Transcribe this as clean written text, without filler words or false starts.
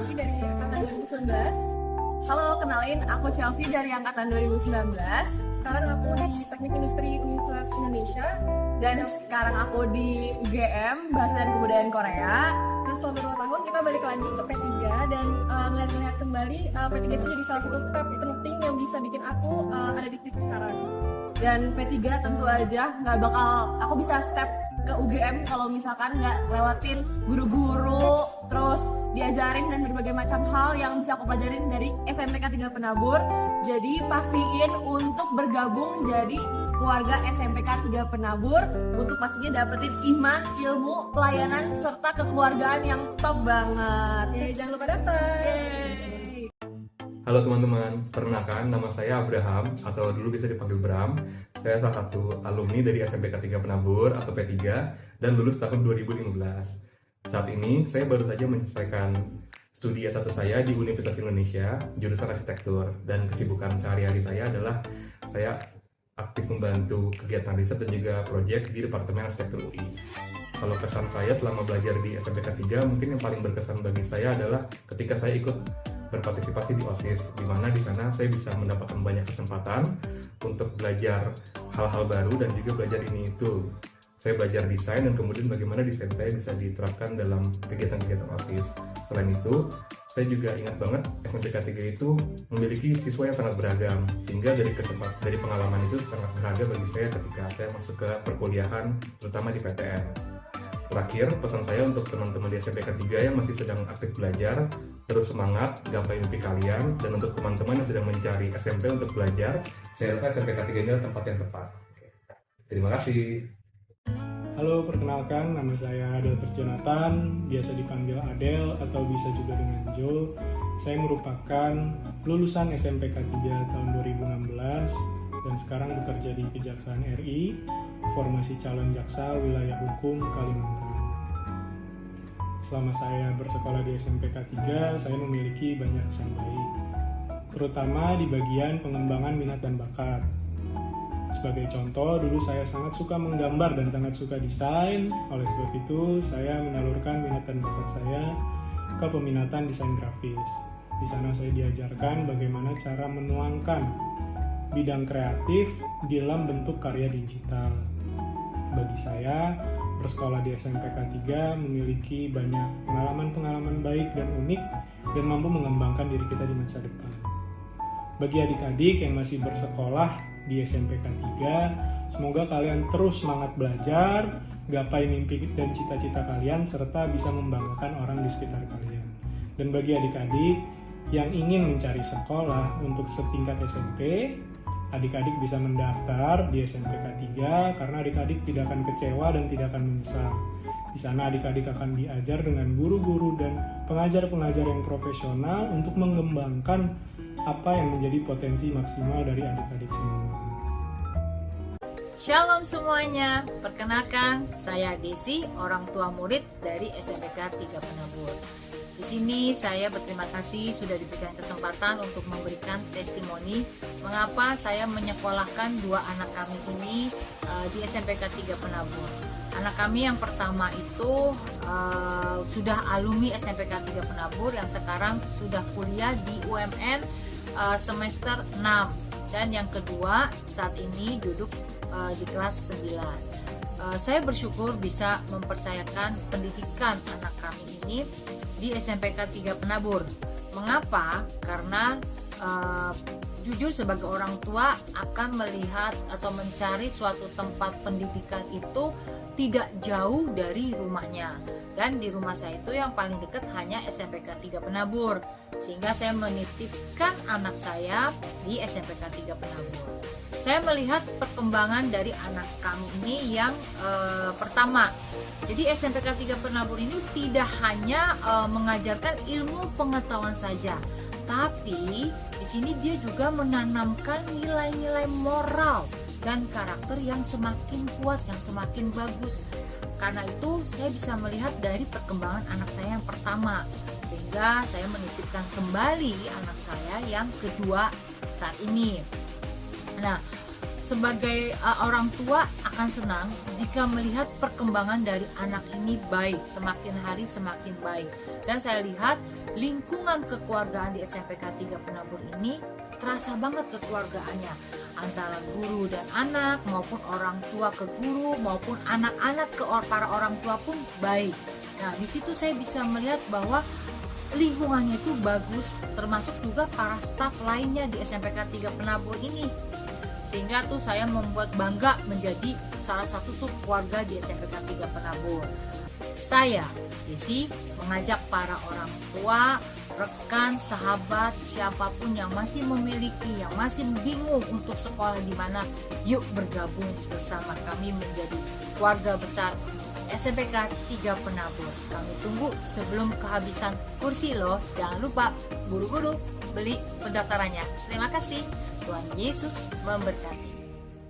Lutfi dari angkatan 2019. Halo, kenalin aku Chelsea dari angkatan 2019. Sekarang aku di Teknik Industri Universitas Indonesia. Dan sekarang aku di UGM Bahasa dan Kebudayaan Korea. Nah, setelah beberapa tahun kita balik lagi ke P3 dan melihat kembali P3 itu jadi salah satu step penting yang bisa bikin aku ada di titik sekarang. Dan P3 tentu aja nggak bakal aku bisa step ke UGM kalau misalkan nggak lewatin guru-guru, terus diajarin dan berbagai macam hal yang bisa aku pelajarin dari SMPK 3 Penabur. Jadi pastiin untuk bergabung jadi keluarga SMPK 3 Penabur untuk pastinya dapetin iman, ilmu, pelayanan, serta kekeluargaan yang top banget. Jangan lupa daftar. Halo teman-teman, perkenalkan nama saya Abraham atau dulu bisa dipanggil Bram. Saya salah satu alumni dari SMPK 3 Penabur atau P3 dan lulus tahun 2015. Saat ini saya baru saja menyelesaikan studi S1 saya di Universitas Indonesia, jurusan arsitektur, dan kesibukan sehari-hari saya adalah saya aktif membantu kegiatan riset dan juga proyek di Departemen Arsitektur UI. Kalau kesan saya selama belajar di SMPK 3, mungkin yang paling berkesan bagi saya adalah ketika saya ikut berpartisipasi di OSIS, di mana di sana saya bisa mendapatkan banyak kesempatan untuk belajar hal-hal baru dan juga belajar ini itu. Saya belajar desain dan kemudian bagaimana desain saya bisa diterapkan dalam kegiatan-kegiatan OSIS. Selain itu, saya juga ingat banget SMPK 3 itu memiliki siswa yang sangat beragam, sehingga dari pengalaman itu sangat berharga bagi saya ketika saya masuk ke perkuliahan, terutama di PTN. Terakhir, pesan saya untuk teman-teman di SMPK 3 yang masih sedang aktif belajar, terus semangat, gapai mimpi kalian, dan untuk teman-teman yang sedang mencari SMP untuk belajar, saya rasa SMPK 3 ini adalah tempat yang tepat. Terima kasih. Halo, perkenalkan nama saya Adelbert Jonathan, biasa dipanggil Adel atau bisa juga dengan Jo. Saya merupakan lulusan SMPK 3 tahun 2016 dan sekarang bekerja di Kejaksaan RI, formasi calon jaksa wilayah hukum Kalimantan. Selama saya bersekolah di SMPK 3, saya memiliki banyak kesan baik, terutama di bagian pengembangan minat dan bakat. Sebagai contoh, dulu saya sangat suka menggambar dan sangat suka desain. Oleh sebab itu, saya menyalurkan minat dan bakat saya ke peminatan desain grafis. Di sana saya diajarkan bagaimana cara menuangkan bidang kreatif dalam bentuk karya digital. Bagi saya, bersekolah di SMPK 3 memiliki banyak pengalaman-pengalaman baik dan unik dan mampu mengembangkan diri kita di masa depan. Bagi adik-adik yang masih bersekolah di SMPK 3, semoga kalian terus semangat belajar, gapai mimpi dan cita-cita kalian, serta bisa membanggakan orang di sekitar kalian. Dan bagi adik-adik yang ingin mencari sekolah untuk setingkat SMP, adik-adik bisa mendaftar di SMPK 3 karena adik-adik tidak akan kecewa dan tidak akan menyesal. Di sana adik-adik akan diajar dengan guru-guru dan pengajar-pengajar yang profesional untuk mengembangkan apa yang menjadi potensi maksimal dari adik-adik semua. Shalom semuanya, perkenalkan saya Desi, orang tua murid dari SMPK 3 Penabur. Di sini saya berterima kasih sudah diberikan kesempatan untuk memberikan testimoni mengapa saya menyekolahkan dua anak kami ini di SMPK 3 Penabur. Anak kami yang pertama itu sudah alumni SMPK 3 Penabur yang sekarang sudah kuliah di UMN semester 6, dan yang kedua saat ini duduk di kelas 9. Saya bersyukur bisa mempercayakan pendidikan anak kami ini di SMPK 3 Penabur. Mengapa? Karena jujur sebagai orang tua akan melihat atau mencari suatu tempat pendidikan itu tidak jauh dari rumahnya, dan di rumah saya itu yang paling dekat hanya SMPK 3 Penabur, sehingga saya menitipkan anak saya di SMPK 3 Penabur. Saya melihat perkembangan dari anak kami ini yang pertama, jadi SMPK 3 Penabur ini tidak hanya mengajarkan ilmu pengetahuan saja, tapi di sini dia juga menanamkan nilai-nilai moral dan karakter yang semakin kuat, yang semakin bagus. Karena itu saya bisa melihat dari perkembangan anak saya yang pertama, sehingga saya menitipkan kembali anak saya yang kedua saat ini. Nah, sebagai orang tua akan senang jika melihat perkembangan dari anak ini baik, semakin hari semakin baik. Dan saya lihat lingkungan kekeluargaan di SMPK 3 Penabur ini terasa banget kekeluargaannya, antara guru dan anak, maupun orang tua ke guru, maupun anak-anak ke para orang tua pun baik. Nah, di situ saya bisa melihat bahwa lingkungannya itu bagus, termasuk juga para staf lainnya di SMPK 3 Penabur ini. Sehingga tuh saya membuat bangga menjadi salah satu sub keluarga di SMPK 3 Penabur. Saya, Desi, mengajak para orang tua, rekan, sahabat, siapapun yang masih memiliki, yang masih bingung untuk sekolah di mana, yuk bergabung bersama kami menjadi keluarga besar SMPK 3 Penabur. Kami tunggu sebelum kehabisan kursi loh. Jangan lupa buru-buru beli pendaftarannya. Terima kasih. Tuhan Yesus memberkati.